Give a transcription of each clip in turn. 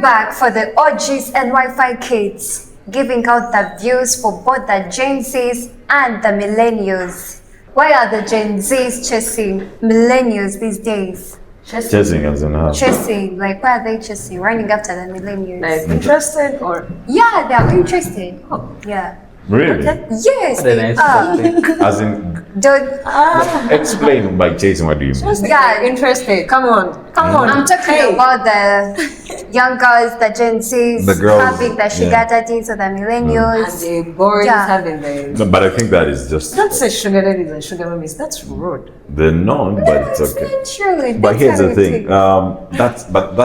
back for the OGs and Wi-Fi kids, giving out the views for both the Gen Zs and the Millennials. Why are the Gen Zs chasing Millennials these days? Chasing as in how? Chasing, like why are they chasing? Running after the Millennials? Like interested or? Yeah, they are interested. Oh, yeah. Really? Okay. Yes, they are. As in, Don't, explain by chasing, what do you mean? yeah, Interested. Come on. Come on. I'm talking about the young girls, the Gen Zs, The girls, having the sugar yeah. daddies or the And Millennials. the boys Yeah. having the. No, but I think that is just Don't say sugar daddies and sugar mummies. That's rude. the norm, but it's That's okay. not true. But That's here's how the it thing.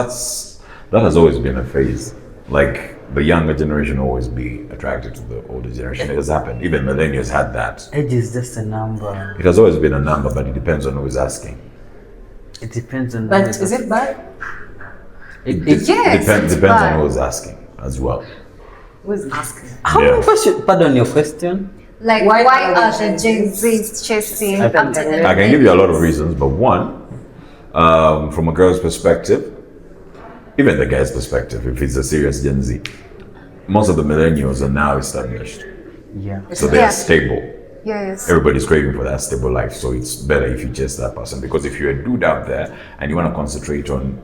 is. That has always been a phase. Like the younger generation always be attracted to the older generation. It has happened. Even millennials had that. Age is just a number. It has always been a number, but it depends on who is asking. It depends on. But is it bad? Yes, Depends it's on bad. who is asking as well. Who's asking? How Yeah. many questions? Pardon your question. Like, Why why are are the the Gen Zs chasing I can- after the I can give you a lot of reasons, but one, from a girl's perspective, even the guy's perspective, if it's a serious Gen Z, most of the millennials are now established. Yeah. So they're Yeah. stable. Yes. Everybody's craving for that stable life. So it's better if you chase that person. Because if you're a dude out there and you want to concentrate on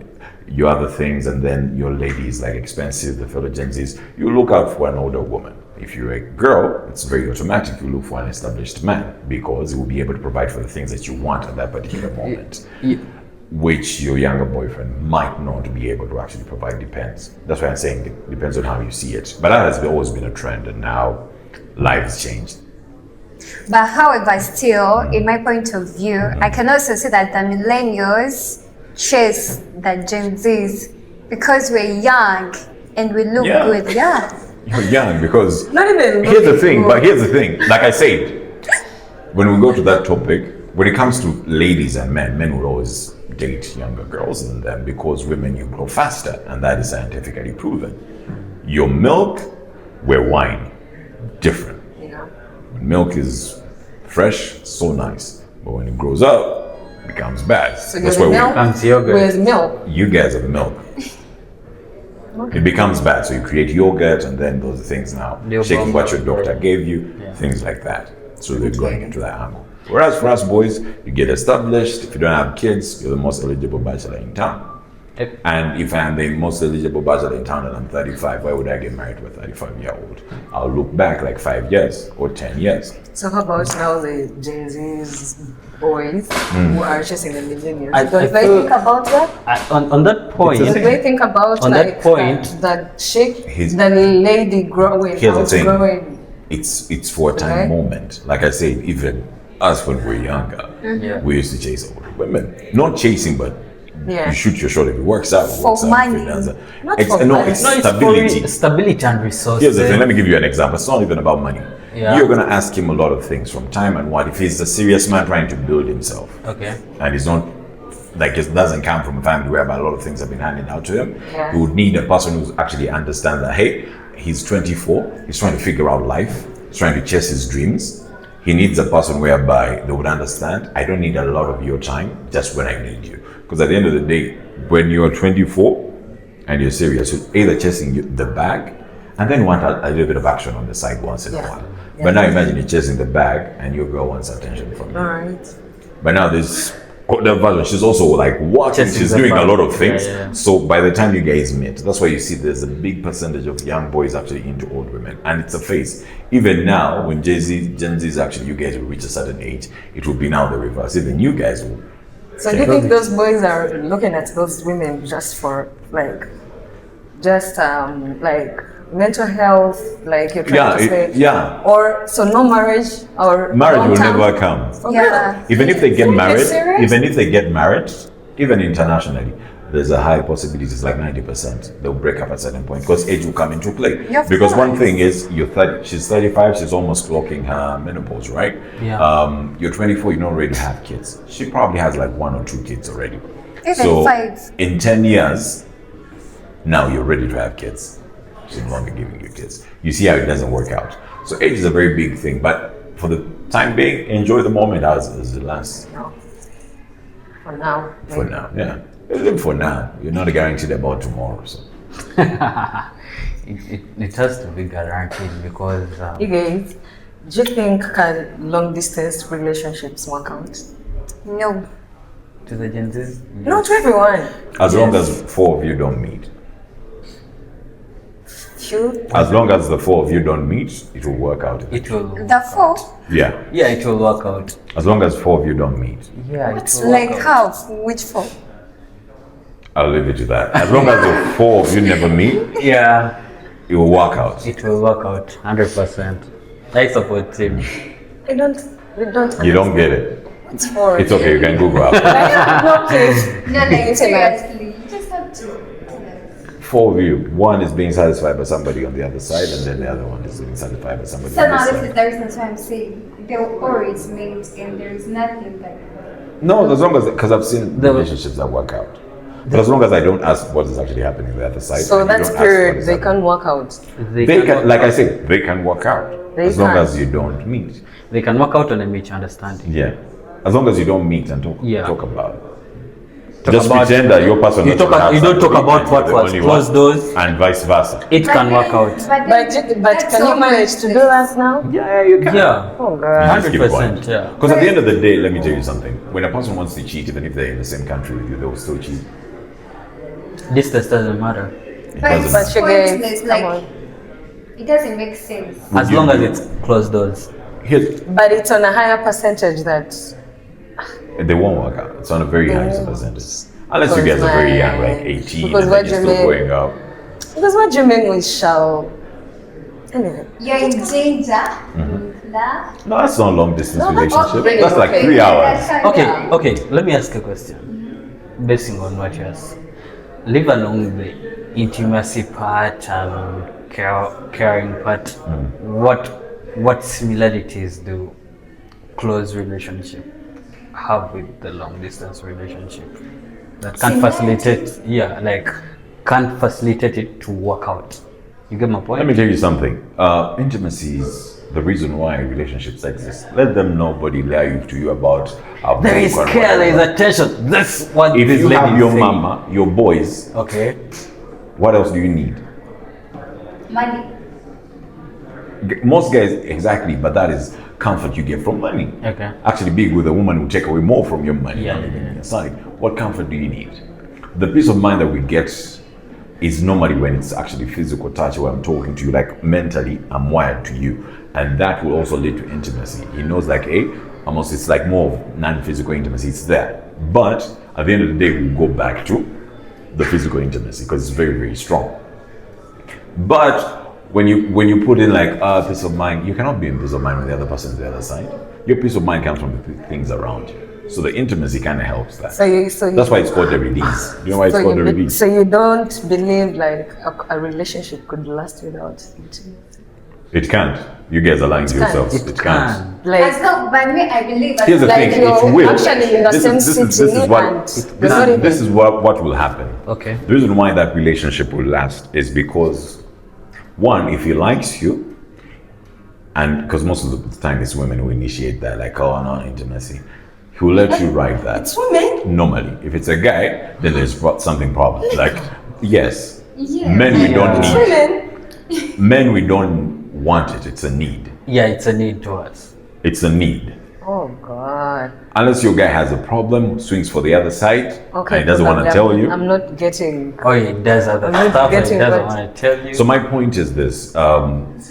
your other things and then your lady is like expensive, the fellow Gen Zs, you look out for an older woman. If you're a girl, it's very automatic. You look for an established man because he will be able to provide for the things that you want at that particular moment. Yeah. Which your younger boyfriend might not be able to actually provide. Depends. That's why I'm saying it depends on how you see it. But that has always been a trend, and now life has changed. But however, still, in my point of view, I can also see that the Millennials chase the Gen Zs because we're young and we look Yeah. good. Yeah. You're young because Not even. here's the thing, but here's the thing. Like I said, when we go to that topic, when it comes to ladies and men will always date younger girls than them because women, you grow faster, and that is scientifically proven. Your milk, we're wine, different. Yeah. When milk is fresh, so nice, but when it grows up, it becomes bad. So That's you're why the milk Comes yogurt. with milk. you guys are the milk. It becomes bad, so you create yogurt, and then those are things now, Yogurt. shaking what your doctor gave you, things like that. So they're going into that angle. Whereas for us boys, you get established. If you don't have kids, you're the most eligible bachelor in town. Yep. And if I'm the most eligible bachelor in town and I'm 35, why would I get married to a 35-year-old? I'll look back like 5 years or 10 years. So how about now the Gen Z's boys who are chasing the millennials? I Don't they feel- think about that? On that point, It's a Do they think about On like that point- that chick, Here's- the lady growing, Here's the out thing. growing? It's for a time Okay. moment. Like I said, even us when we were younger, Yeah. we used to chase older women. Not chasing, but Yeah. you shoot your shot. If it works out, it For works out. money. If it doesn't, Not it's, for no, money. it's no, it's stability. for stability and resources. Here's the thing. Let me give you an example. It's not even about money. Yeah. You're gonna ask him a lot of things from time and what if he's a serious man trying to build himself, Okay. and he's not like it doesn't come from a family whereby a lot of things have been handed out to him. Yeah. He would need a person who actually understands that hey, he's 24, he's trying to figure out life, he's trying to chase his dreams. He needs a person whereby they would understand. I don't need a lot of your time just when I need you. Because at the end of the day, when you're 24 and you're serious, you're either chasing the bag and then want a little bit of action on the side once in a Yeah. while. Yeah. But now imagine you're chasing the bag and your girl wants attention from you. All right. But now this other version, she's also like working, Chasing she's the doing a bag. lot of things. Yeah, yeah. So by the time you guys meet, that's why you see there's a big percentage of young boys actually into old women. And it's a phase. Even now, when Gen Z's actually, you guys will reach a certain age, it will be now the reverse. Even you guys will. So do you think those boys are looking at those women just for like mental health, like you're trying to say? Yeah. Or so no marriage or Marriage will long-term? never come. For Yeah. real? Even if they get Are you married, serious? even if they get married, even internationally, there's a high possibility, it's like 90%, they'll break up at a certain point because age will come into play. Yeah, of because one course. thing is, you're 30, she's 35, she's almost clocking her menopause, right? Yeah. You're 24, you don't already have kids. She probably has like 1 or 2 kids already. Even So 5. in 10 years, now you're ready to have kids. She's no longer giving you kids. You see how it doesn't work out. So age is a very big thing, but for the time being, enjoy the moment as it lasts. No. For now. For now, yeah. Live for now. You're not guaranteed about tomorrow. So It has to be guaranteed because You guys, do you think can long distance relationships work out? No. to the Gen Zs. No, to everyone. As long as 4 of you don't meet. Few. As long as the 4 of you don't meet, it will work out. It will. The 4? Yeah. Yeah, it will work out. As long as 4 of you don't meet. Yeah, What's it will Like work out. how? Which 4? I'll leave it to that. As long as the 4 of you never meet, Yeah, it will work out. it will work out 100%. I support him. We don't. You don't get it. It's for. It's okay, you can Google after. No, please. No, like Internet. seriously. You just have to. 4 of you, one is being satisfied by somebody on the other side, and then the other one is being satisfied by somebody So on now this this is side. the reason why I'm saying they will always meet and there is nothing like No, as long as, because I've seen The- relationships that work out. But as long as I don't ask what is actually happening on the other side. So and you that's don't ask what period. is They happening. can work out. They can, like I said, they can work out. They As long can. as you don't meet. They can work out on a mutual understanding. Yeah. As long as you don't meet and talk, Yeah. talk about it. Talk Just about- pretend that your person You doesn't talk- have you don't talk somebody about and what you're the was only closed one, doors. and vice versa. It can work out. But can you manage to do that now? Yeah, you can. Yeah, Oh god. Just keep 100%. going. Yeah. Because at the end of the day, let me tell you something. When a person wants to cheat, even if they're in the same country with you, they will still cheat. Distance doesn't matter. It But doesn't it's But you guys, pointless, come like on. it doesn't make sense. As long as it's closed doors. Here's, But it's on a higher percentage that. they won't work out. It's on a very high percentage. Unless you guys are very young, like 18, Because and what then you're you still mean- going up. Because what do you mean we shall? Anyway. You're in danger. Nah. No, that's not a long distance No, that's relationship. okay. That's like Okay. 3 hours. Okay, okay. Let me ask a question. Basing on what you asked, leave along the intimacy part and caring part. What similarities do close relationship have with the long distance relationship that can facilitate? Yeah, like can't facilitate it to work out. You get my point? Let me tell you something. Intimacy is the reason why relationships exist. Let them nobody lie to you about how There is broke and care, there is whatever. attention. That's what If this you lady have is your saying. mama, your boys, Okay. what else do you need? Money. Most guys, exactly, but that is comfort you get from money. Okay. Actually, being with a woman will take away more from your money Yeah, than yeah, even yeah. your side. What comfort do you need? The peace of mind that we get is normally when it's actually physical touch, where I'm talking to you, like mentally, I'm wired to you. And that will also lead to intimacy. He knows, like, hey, almost it's like more of non-physical intimacy, it's there. But at the end of the day, we'll go back to the physical intimacy because it's very, very strong. But when you put in like peace of mind, you cannot be in peace of mind when the other person is the other side. Your peace of mind comes from the things around you. So the intimacy kind of helps that. So you. That's why it's called the release. You know why it's called the release? So you don't believe like a relationship could last without intimacy? It can't. You guys are lying to can't. yourselves. It It can't. can. As Like long, by me, I believe. Here's the Like thing. you're It will. actually in the same city and This is what will happen. Okay. The reason why that relationship will last is because, one, if he likes you, and because most of the time it's women who initiate that, like, oh, no, intimacy, he will let you ride that. it's women. Normally, if it's a guy, then there's something problem. Like, yes, Yeah. men we don't It's need. women. Men we don't want it. It's a need. Yeah, it's a need to us. It's a need. Oh god. Unless your guy has a problem, swings for the other side, and he doesn't want to tell you. I'm not getting. Oh, it does other I'm not stuff and it getting doesn't what- want to tell you. So my point is this: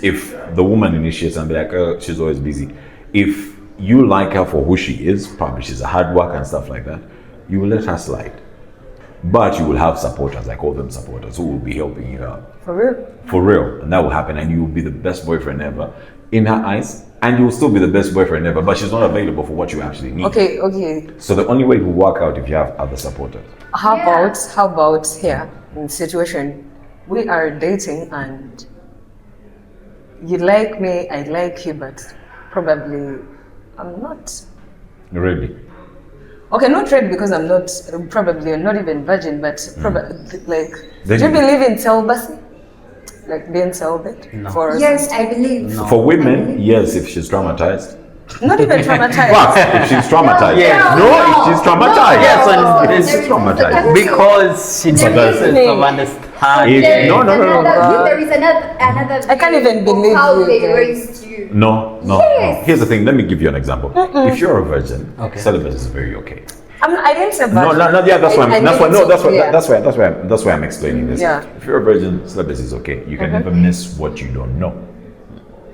if the woman initiates and be like, oh, she's always busy. If you like her for who she is, probably she's a hard worker and stuff like that, you will let her slide. But you will have supporters, I call them supporters, who will be helping you out. For real? For real. And that will happen, and you will be the best boyfriend ever in her eyes, and you will still be the best boyfriend ever, but she's not available for what you actually need. Okay. So the only way it will work out if you have other supporters. How about here in situation we are dating and you like me, I like you, but probably I'm not. Really. Okay, not ready because I'm not probably not even virgin, but probably like. Then do you you- believe in celibacy? Like being celibate? No. For Yes, I believe. No. For women, yes, if she's traumatized. not even traumatized. But if she's traumatized. Yes. No, if she's traumatized. Yes, if she's traumatized. Because she But needs that's- some understanding. If, no. There is another. I can't even view of believe how you they guys. raised you. No. Yes. Here's the thing. Let me give you an example. If you're a virgin, Okay. celibacy is very okay. I didn't say No. bad. Yeah, that's why. Yeah. That's why I'm explaining this. Yeah. If you're a virgin, celibacy is okay. You can never miss what you don't know.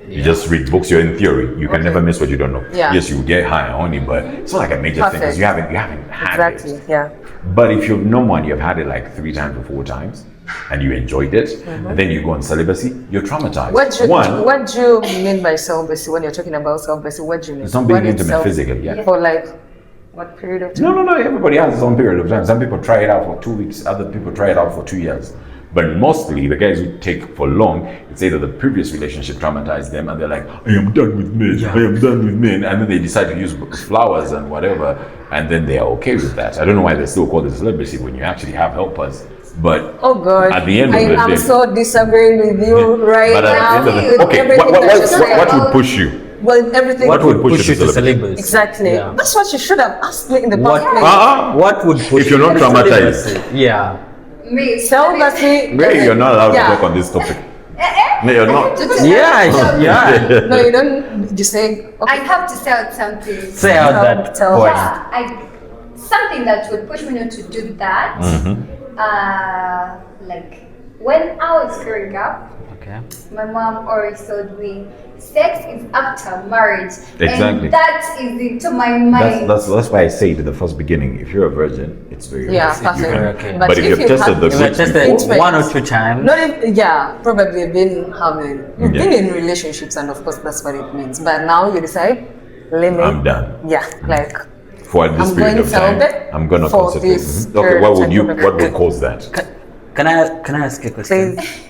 You just read books. You're in theory. You can never miss what you don't know. Yeah. Yes, you get high on honey, but it's not like a major thing because Perfect. you haven't had Exactly. it. Yeah. But if you've known one, you've had it like 3 times or 4 times, and you enjoyed it, and then you go on celibacy, you're traumatized. What do you mean by celibacy when you're talking about celibacy? What do you mean? It's not being What is intimate physically. Yeah. For like what period of time? No. Everybody has his own period of time. Some people try it out for 2 weeks. Other people try it out for 2 years. But mostly, the guys who take for long, it's either the previous relationship traumatized them, and they're like, "I am done with men. I am done with men," and then they decide to use flowers and whatever, and then they are okay with that. I don't know why they still call it celibacy when you actually have helpers. But Oh God! at the end of the I'm day, so disagreeing with you right but at the now. end of the with okay, everything that you said. what would push you? Well, everything. What would push you you to to celibacy? celibacy? Exactly. Yeah. That's what you should have asked me in the What? past. place. What would push If you're you not to traumatized. celibacy? Yeah. Me. Celibacy. Maybe you're not allowed Yeah. to talk on this topic. No, you're not. Yeah. No, you don't. You say. I Okay. have to say out something. Say out that Tell- point. Yeah, something that would push me not to do that. Like when I was growing up, Okay. my mom always told me, sex is after marriage. Exactly. And that is into my mind. That's why I say to the first beginning, if you're a virgin, it's very Yeah, easy. You perfect. can- Okay. But if you've tested the If I goods tested before, 1 or 2 times. Not if, yeah, probably been having, you've Yeah. been in relationships, and of course that's what it means. But now you decide, let me. I'm done. Yeah, like For this I'm period going of time, celibate I'm gonna for concentrate. this Okay, period what of would time, you? probably. What would cause that? Can I ask you a question? Please.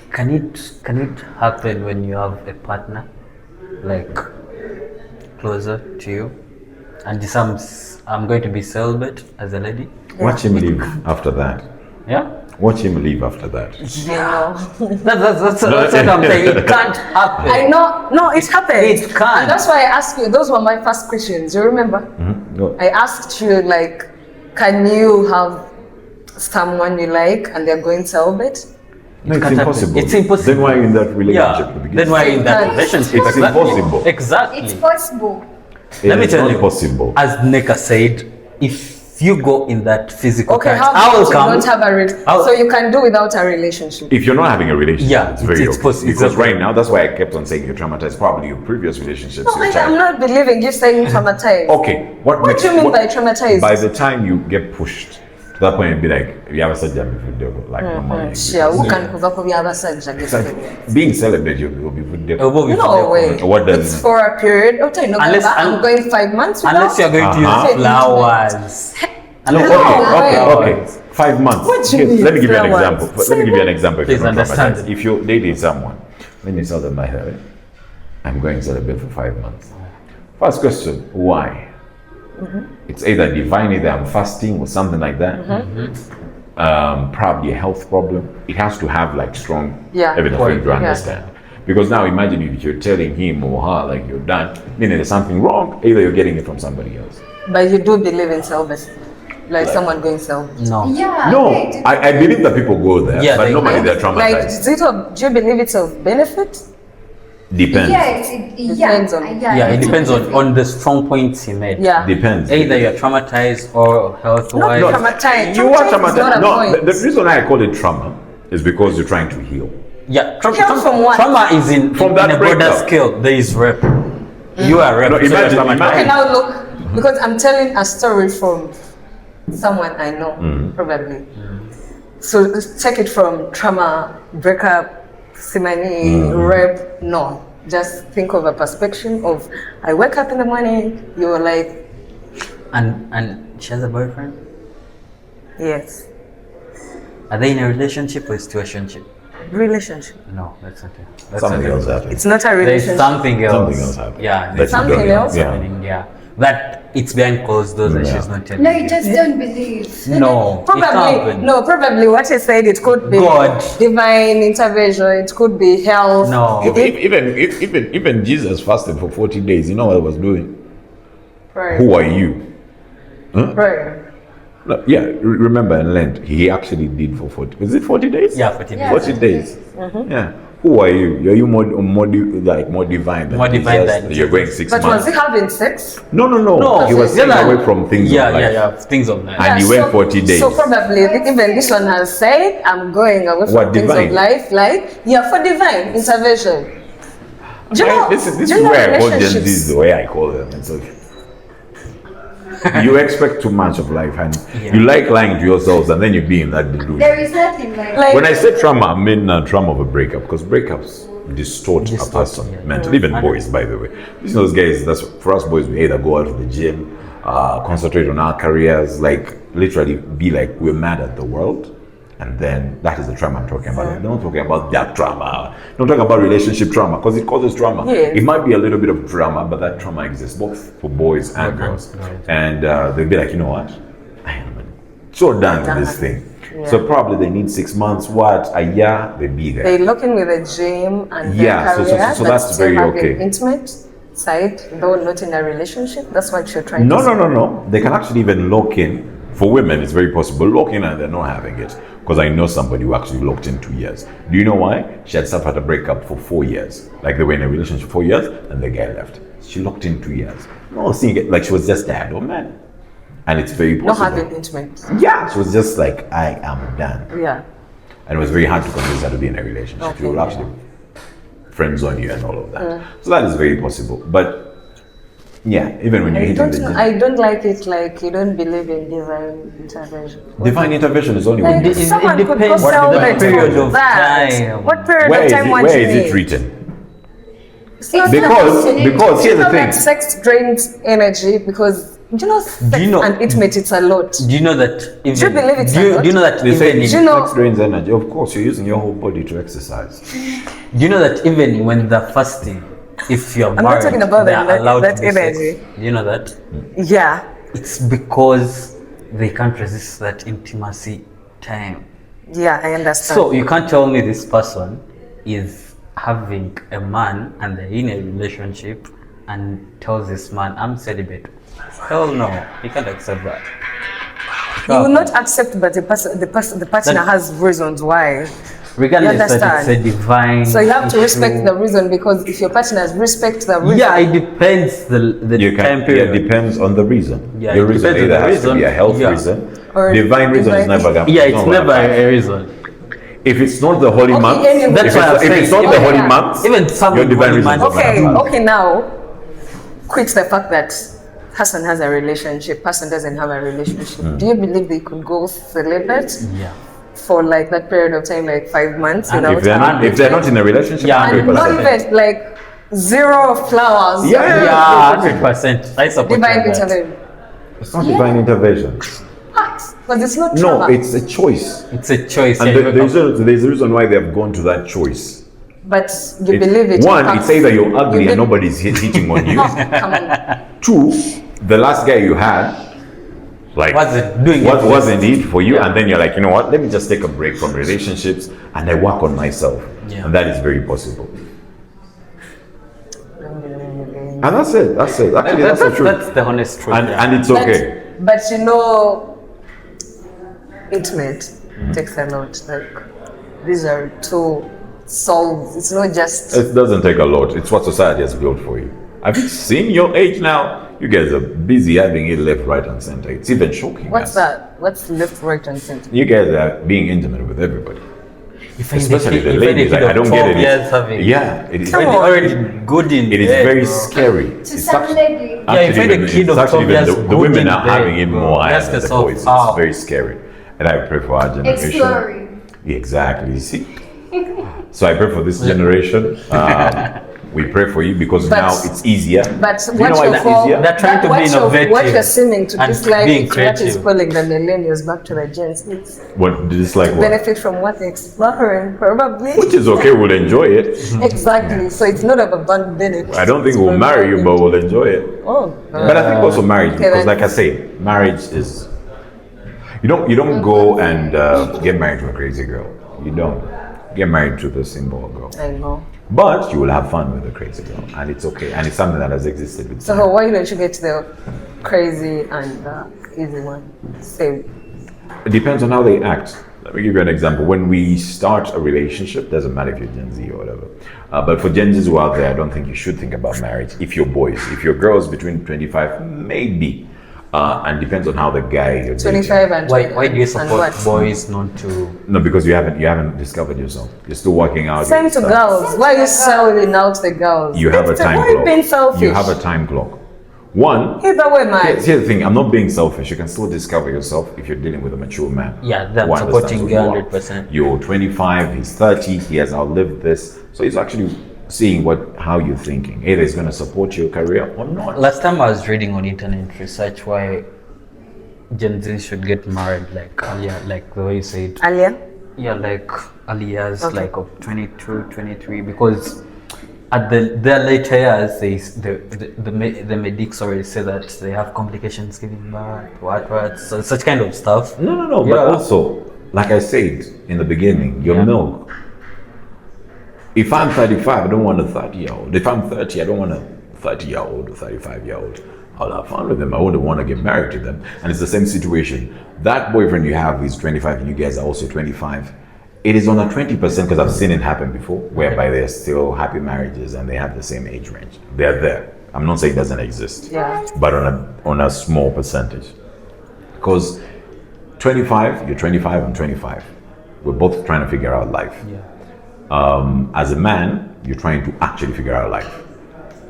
Can it happen when you have a partner, like closer to you, and I'm going to be celibate as a lady? Watch him leave after that. Yeah. Watch him leave after that. you know. That's what I'm saying. It can't happen. I know, no, it happened. It can't. And that's why I asked you. Those were my first questions. You remember? No. I asked you like, can you have someone you like and they're going celibate? No, it's can't happen. impossible. It's impossible. Then why are you in that relationship? Yeah. to begin Then why are you in that It's relationship? It's impossible. Exactly. It's possible. It Let me is tell not you. possible. As Neka said, if you go in that physical Okay, terms, how I about will you come. don't have I'll- so you can do without a relationship? If you're not having a relationship, Yeah, it's very it's okay. possible. Because Exactly. right now, that's why I kept on saying you're traumatized. Probably your previous relationships. No, your I'm child. not believing you saying traumatized. Okay, what What do you mean by traumatized? By the time you get pushed to that point, it'd be like, you have a surgery before devil, like no money. Sure, who can kuva ku byabasajja It's like being celibate, you'll be with devil. No way. What does- It's for a period of time. No, Unless- I'm going 5 months without. Unless you're going to Uh-huh. use flowers. No, way. okay. 5 months. What do you Here, mean let me give you an flowers? example. Let me give you an example. If Please you're not understand. traumatized. If you're dating someone, then you tell them, I'm going celibate for 5 months. First question, why? It's either divine, either I'm fasting or something like that. Probably a health problem. It has to have like strong Yeah. evidence for you to Yeah. understand. Because now imagine if you're telling him or her like you're done, meaning there's something wrong, either you're getting it from somebody else. But you do believe in celibacy, like someone going celibate. No. Yeah. No, they do. I believe that people go there, Yeah, but they- normally they're Like, traumatized. do you believe it's of benefit? Depends. Yes, Depends on- Yeah, it depends on the strong points he made. Yeah. Depends. Either you're traumatized or health-wise. No, traumatized. You are Traumatized is not traumatized. a No, point. the reason I call it trauma is because you're trying to heal. Yeah, Heal from what? trauma is in From that a broader breakup. scale. There is rape. You are raped. No, so you're imagine- traumatized. Okay, now look, because I'm telling a story from someone I know, probably. So take it from trauma, breakup, simony, rape. No, just think of a perspective of I wake up in the morning, you're like, And she has a boyfriend. yes, Are they in a relationship or situationship? relationship. No, that's not it. That's Something not it. else happens. It's not a There's relationship. something else. Something else happened. Yeah, That there's you Something don't know. else? Yeah. happening. Yeah, that it's behind closed doors and Yeah. she's not telling No, you. you just don't believe. No, it Probably, can't happen. no, probably what you said, it could be God. divine intervention, it could be health. No. Even Jesus fasted for 40 days. You know what he was doing? Prayer. Who are you? Prayer. No, yeah, remember in Lent, he actually did for 40. Is it 40 days? Yeah, 40 days. 40 days. Yeah. Who are you? Are you more divine than More divine Jesus? than You're going Jesus. 6 But months. was he having sex? No. No, He was staying yeah, away from things Yeah, of life. yeah, things of life. And he went 40 days. So probably even this one has said, I'm going away from What, things divine? of life, like, yeah, for divine intervention. Do you know, This is do you know where I call Gen relationships? Z the way I call them. It's okay. You expect too much of life, and you like lying to yourselves, and then you be in that delusion. There is nothing like Like, When I say trauma, I mean trauma of a breakup, because breakups distort a person mentally, even boys, by the way. These those guys, that's for us boys, we either go out to the gym, concentrate on our careers, like literally be like we're mad at the world. And then that is the trauma I'm talking about. I'm not talking about that trauma. Don't talk about relationship trauma because it causes trauma. Yes. It might be a little bit of drama, but that trauma exists both for boys and girls. And they'll be like, you know what? I am so done with this thing. So probably they need 6 months, a year, they be there. they lock in with a gym and Yeah, their so career, so but that's still very have an okay. intimate side, though not in a relationship. That's what you're trying to say. No. They can actually even lock in. For women, it's very possible. Lock in and they're not having it. Because I know somebody who actually locked in 2 years. Do you know why? She had suffered a breakup for 4 years. Like they were in a relationship 4 years and the guy left. She locked in 2 years. No, seeing it like she was just tired. Oh man. And it's very Not possible. having intimate. Yeah, she was just like, I am done. Yeah. And it was very hard to convince her to be in a relationship. Okay, She will actually friend zone you and all of that. So that is very possible. But yeah, even when you're hitting the gym. I don't like it like you don't believe in divine intervention. Divine intervention is only Like, when someone could go depends sell what the the period of that. time. What period where of is time it, one where you is it need? written? It's not Because something to here's You the know thing. that sex drains energy because do you know sex Do you know- and intimate it's a lot. Do you know that even Do you believe it's do you, a lot? do you know that They say even Do you know- sex drains energy. Of course, you're using your whole body to exercise. do you know that even when they're fasting, if you're not married, talking about they're that- allowed that to be sex. energy. Do you know that? Yeah. It's because they can't resist that intimacy time. Yeah, I understand. So you can't tell me this person is having a man and they're in a relationship and tells this man, I'm celibate. Hell no, he can't accept that. you will not accept but the partner That- has reasons why. Regardless You that it's a understand? divine. So you have to issue. respect the reason because if your partners respect the reason, Yeah, it depends the You time can. period. It depends on the reason. Yeah, Your it reason depends on either the has to be a reason. health Yeah. reason. Or Divine reason is divine- never gonna. Yeah, it's not never gonna a reason. If it's not the holy Okay, month, anyway. That's if why I'm it's, if it's saying, not the even- holy month, even some your divine holy reason is months- not Okay, gonna happen. okay, now quit the fact that person has a relationship, person doesn't have a relationship. Do you believe they could go celibate Yeah. for like that period of time, like 5 months And without If they're not in a relationship, Yeah, and not 100%. even like zero flowers. Yeah. Yeah, 100%. I support Divine that. intervention. It's not divine intervention. Because it's not No, trauma. it's a choice. It's a choice. And yeah, there's a reason why they have gone to that choice. But you believe it. One, impacts- it's either you're ugly you and be- nobody's hitting on you. Oh, come on. Two, the last guy you had, like, Wasn't doing it. wasn't it for you? Yeah. And then you're like, you know what? Let me just take a break from relationships and I work on myself. Yeah. And that is very possible. And that's it. That's it. Actually, that's the truth. That's the honest truth. yeah. And it's okay. But you know, intimate takes a lot. Like these are two souls. It's not just It doesn't take a lot. It's what society has built for you. Have you seen your age now? You guys are busy having it left, right, and center. It's even shocking. what's us. that? What's left, right, and center? You guys are being intimate with everybody. If I Especially the if I ladies. kid I of don't 12 get it. years having- Yeah, it is. Come Already, on. already good in It is bed, very bro. scary. To It's some actually- lady. Yeah, if actually you're even- a kid it's of actually 12 even years, the good women in are bed, having it bro. more higher Ask than the yourself boys. how. It's very scary. And I pray for our generation. Exploring. Exactly. You see? So I pray for this generation. We pray for you because But- now it's easier. But Do you what know why you it's call easier? They're trying to be innovative what you're seeming to and dislike being is what is creative. calling the millennials back to the Gen Z. What dislike what? Benefit from what they're exploring, probably. Which is okay. We'll enjoy it. Exactly. So it's not about benefit. I don't think we'll marry you, but we'll enjoy it. Oh. But I think also marriage, Okay, because then. like I say, marriage is you don't go and get married to a crazy girl. You don't. Get married to the simple girl. I know. But you will have fun with the crazy girl, and it's okay. And it's something that has existed with So time. why don't you get the crazy and easy one? Same. It depends on how they act. Let me give you an example. When we start a relationship, doesn't matter if you're Gen Z or whatever. But for Gen Zs who are out there, I don't think you should think about marriage. If you're boys, if you're girls between 25, maybe. And depends on how the guy you're 25 and Why do you and support what? boys not to? No, because you haven't discovered yourself. You're still working out. Same your to stuff. girls. Why are you selling out the girls? You have a time Why are you clock. being selfish? You have a time clock. One, Either way, man. here's the thing. I'm not being selfish. You can still discover yourself if you're dealing with a mature man. Yeah, that's who understands supporting who you you are. 100%. You're 25. He's 30. He has outlived this, so he's actually seeing how you're thinking. Either he's going to support your career or not. Last time I was reading on internet research why Gen Z should get married like earlier, like the way you said. Alia? Yeah, like early years, Okay. like of 22, 23, because at their later years, the medics already say that they have complications giving birth, what, so such kind of stuff. No. Yeah. But also, like I said in the beginning, your Yeah. milk. If I'm 35, I don't want a 30-year-old. If I'm 30, I don't want a 30-year-old or 35-year-old. I'll have fun with them. I wouldn't want to get married to them. And it's the same situation. That boyfriend you have is 25 and you guys are also 25. It is on a 20% because I've seen it happen before, whereby they're still happy marriages and they have the same age range. They're there. I'm not saying it doesn't exist, Yeah. but on a small percentage. Because 25, you're 25, I'm 25. We're both trying to figure out life. Yeah. As a man, you're trying to actually figure out life.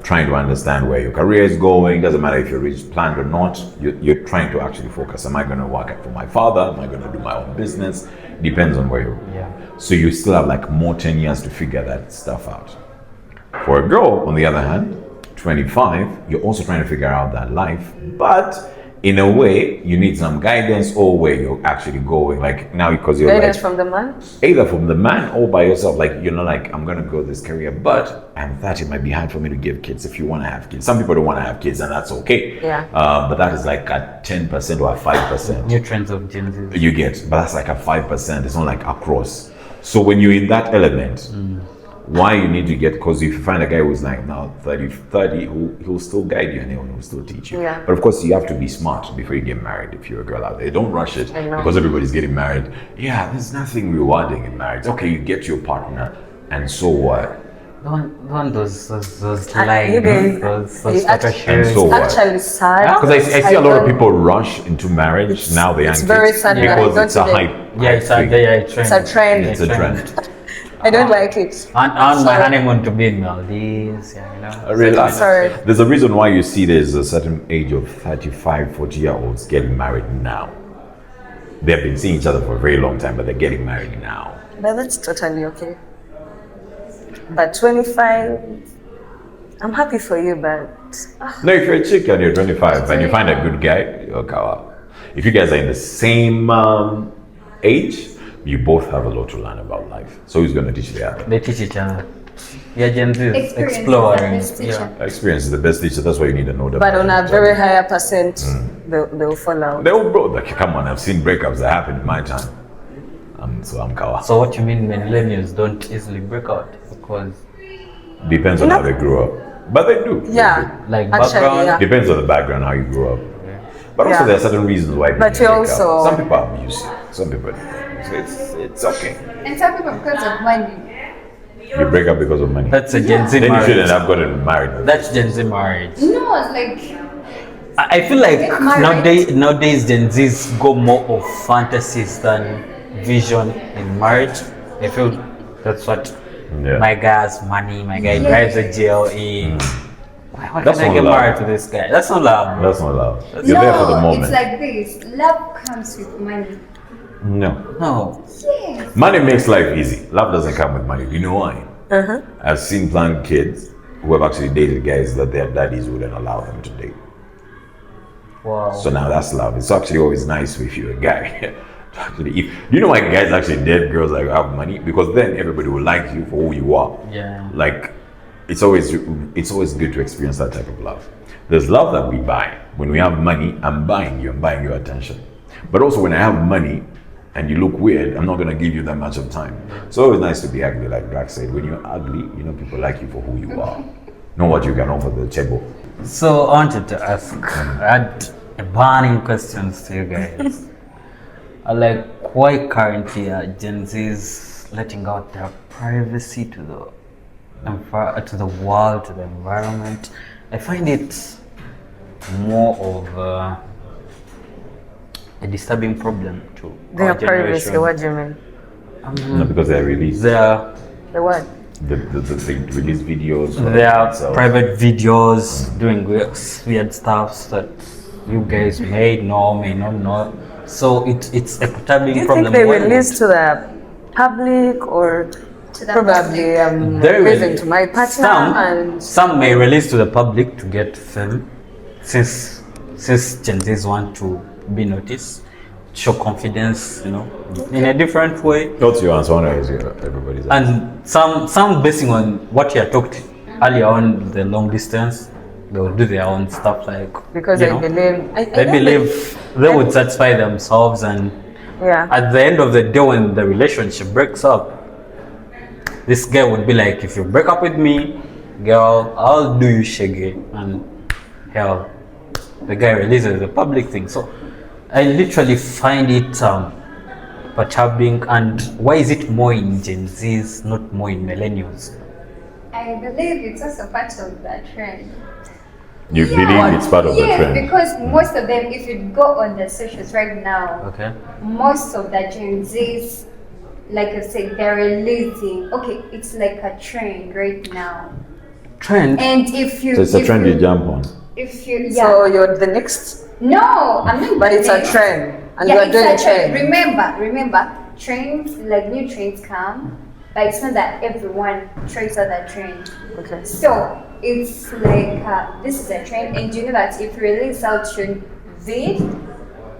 Trying to understand where your career is going. Doesn't matter if you're planned or not. You're trying to actually focus. Am I going to work for my father? Am I going to do my own business? Depends on where you're. Yeah. So you still have like more 10 years to figure that stuff out. For a girl, on the other hand, 25, you're also trying to figure out that life, but in a way, you need some guidance or where you're actually going. Like now, because you're Guidance like, from the man? either from the man or by yourself. Like you're not like, I'm gonna go this career, but I'm 30, it might be hard for me to give kids if you want to have kids. Some people don't want to have kids, and that's okay. Yeah. But that is like a 10% or a 5%. New trends of Gen Z. You get, but that's like a 5%. It's not like across. So when you're in that element, why you need to get, because if you find a guy who's like now 30, he'll still guide you and he'll still teach you. Yeah. But of course, you have to be smart before you get married. If you're a girl out there, don't rush it I know. because everybody's getting married. Yeah, there's nothing rewarding in marriage. Okay, you get your partner, and so what? Don't those You like guys- those you photo act- And shoots. so what? Actually sad. Because I see a lot of don't- people rush into marriage now. They it's young very kids sad that because I it's a don't hype. Yeah, it's a thing. trend. It's a trend. It's a trend. I don't like it. I want my Sorry. honeymoon to be in Maldives, yeah, you know. Relax. Sorry. There's a reason why you see there's a certain age of 35, 40-year-olds getting married now. They've been seeing each other for a very long time, but they're getting married now. But that's totally okay. But 25, I'm happy for you, but No, if you're a chick and you're 25 and you find a good guy, you'll go out. If you guys are in the same age, you both have a lot to learn about life. So who's going to teach the other? They teach each other. Yeah, Gen Z is Experience is the exploring. best teacher. Experience is the best teacher. That's why you need to know them. but on a very higher percent, they'll fall out. They all bro. Like, come on, I've seen breakups that happened in my time. So I'm kawa. So what you mean millennials don't easily break out? Because Depends on how they grew up. But they do. They Yeah, Like actually, background? yeah. do. Depends on the background, how you grew up. But also Yeah. there are certain reasons why people But you break up. also- Some people are abusive. Some people it's okay. And some people because of money. You break up because of money. that's a Gen Z Then you shouldn't marriage. have gotten married. That's Gen Z marriage. No, like I feel like Get married. nowadays Gen Z's go more of fantasies than vision in marriage. I feel that's what Yeah. my guy has money, my guy drives a GLE. Why That's can't I not get love. married to this guy? That's not love. Bro. That's not love. You're there for the no, moment. it's like this. Love comes with money. No. No. Yes. Money makes life easy. Love doesn't come with money. You know why? I've seen plenty kids who have actually dated guys that their daddies wouldn't allow them to date. Wow. So now that's love. It's actually always nice if you're a guy. Actually, if you know why guys actually date girls that have money, because then everybody will like you for who you are. Yeah. Like it's always good to experience that type of love. There's love that we buy. When we have money, I'm buying you attention. But also when I have money and you look weird, I'm not gonna give you that much of time. So it's nice to be ugly, like Drac said. When you're ugly, you know people like you for who you are, know what you can offer the table. So I wanted to ask, I had a burning questions to you guys. Like, why currently are Gen Zs letting out their privacy to the world, to the environment? I find it more of a disturbing problem to Their our privacy, generation. what do you mean? No, because they release Their The what? they release videos. of their themselves. private videos doing weird stuff that you guys may not know. So it's a disturbing Do you problem. think they Why release would- to the public or To the probably Very releasing well. to my partner and Some may release to the public to get fame, since Gen Zs want to be noticed, show confidence, you know, in a different way. What's your answer? Everybody's answer. And some basing on what you had talked earlier on, the long distance, they will do their own stuff, like, because you I know, believe they believe they would satisfy themselves, and yeah. at the end of the day, when the relationship breaks up, this guy would be like, if you break up with me, girl, I'll do you shaggy. And hell, the guy releases the public thing. So I literally find it perturbing. And why is it more in Gen Zs, not more in millennials? I believe it's also part of that trend. You believe it's part of the Yes, trend. because most of them, if you go on the socials right now, Okay. most of the Gen Zs, like I said, they're releasing. Okay, it's like a trend right now. Trend. And if you, So it's a if trend you you, jump on. if you, So you're the next, no, I'm not. but it's a next. trend, and Yeah, you're it's doing a trend. trend. Remember, trends, like new trends come, but it's not that everyone tries on that trend. Okay. So it's like this is a trend, and you know that if you release out your vid,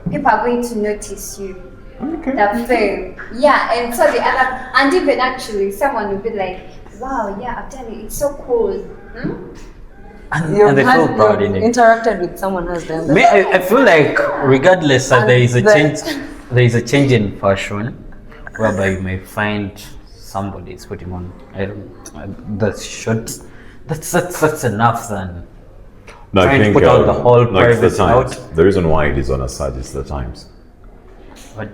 people are going to notice you. Okay. The fame, yeah, and so the other, and even actually, someone will be like, "Wow, yeah, I've done it. It's so cool." Hmm? And they feel proud in it. interacted with someone who's done that. I feel like regardless that there is a change in fashion, whereby you may find somebody is putting on the shirts. That's enough then. No, Trying to put out the whole no, it's the privacy Times. out. The reason why it is on a search is the Times. But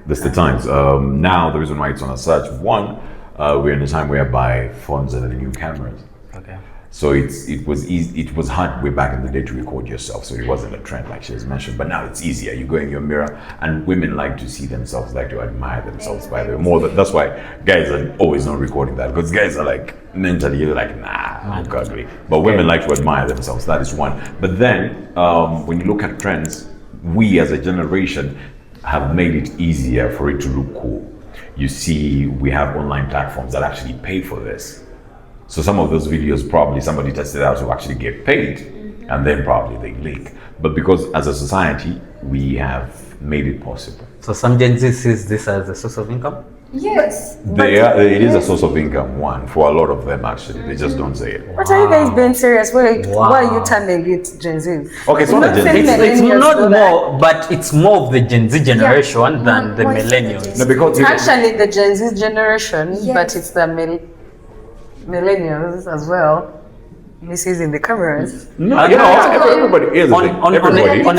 That's the Times. Now the reason why it's on a search. One, we're in a time whereby phones are the new cameras. okay. So it was easy. It was hard way back in the day to record yourself. So it wasn't a trend like she has mentioned. But now it's easier. You go in your mirror, and women like to see themselves, like to admire themselves. By the way, that's why guys are always not recording that, because guys are like mentally like, nah, look ugly. But women like to admire themselves. That is one. But then when you look at trends, we as a generation have made it easier for it to look cool. You see, we have online platforms that actually pay for this. So some of those videos probably somebody tested out to actually get paid, and then probably they leak. But because as a society, we have made it possible. So some Gen Z sees this as a source of income. Yes. It is a source of income, one, for a lot of them actually. They just don't say it. What are you guys being serious? Why are you Wow. turning it Gen Z? Okay, it's not a Gen Z. It's Millennials not do that. more, but it's more of the Gen Z generation than the More is the millennials. Gen No, because It's actually the Gen Z generation, Yes. but it's the millennials as well. Misusing the cameras. no, you know, everybody is On- everybody. on-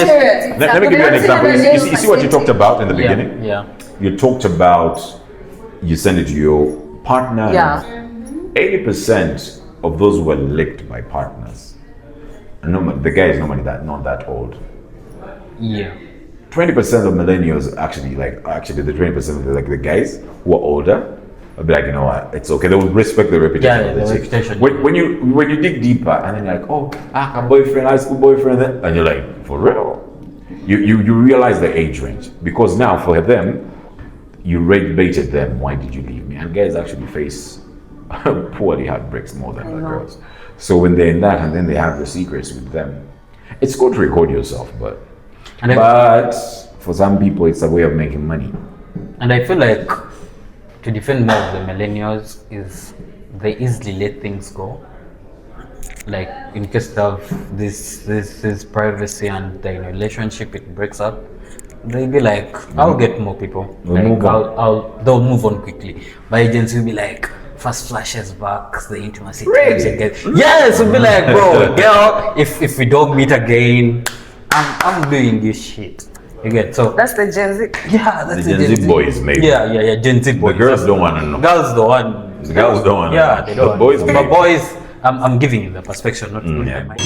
Let me give you an example. You see what you talked about in the Yeah, beginning? yeah. You talked about you send it to your partner. Yeah. 80% of those were licked by partners. And the guy is normally not that old. Yeah. 20% of millennials actually the 20% of the guys who are older will be like, you know what, it's okay. They will respect the reputation Yeah, of the the chick. reputation. When you dig deeper and then you're like, oh, a boyfriend, high school boyfriend, and you're like, for real? You realize the age range, because now for them, you rate baited them. Why did you leave me? And guys actually face poorly heartbreaks more than the girls. So when they're in that and then they have the secrets with them, it's good to record yourself, but for some people it's a way of making money. And I feel like to defend more of the millennials is they easily let things go. Like in case of this privacy and the relationship, it breaks up. they'll be like, I'll get more people. We'll move on. They'll move on quickly. But agents will be like, first flashes back, the intimacy. Really? Yes, we'll be like, bro, girl, if we don't meet again, I'm doing this shit. You get so That's the Gen Z. yeah, that's The Gen Z boys, maybe. Yeah, Gen Z boys. The girls don't want to know. Girls don't want. The girls don't want to Yeah, know. they don't. The boys, But maybe. boys, I'm giving you the perspective, not Yeah. my mind.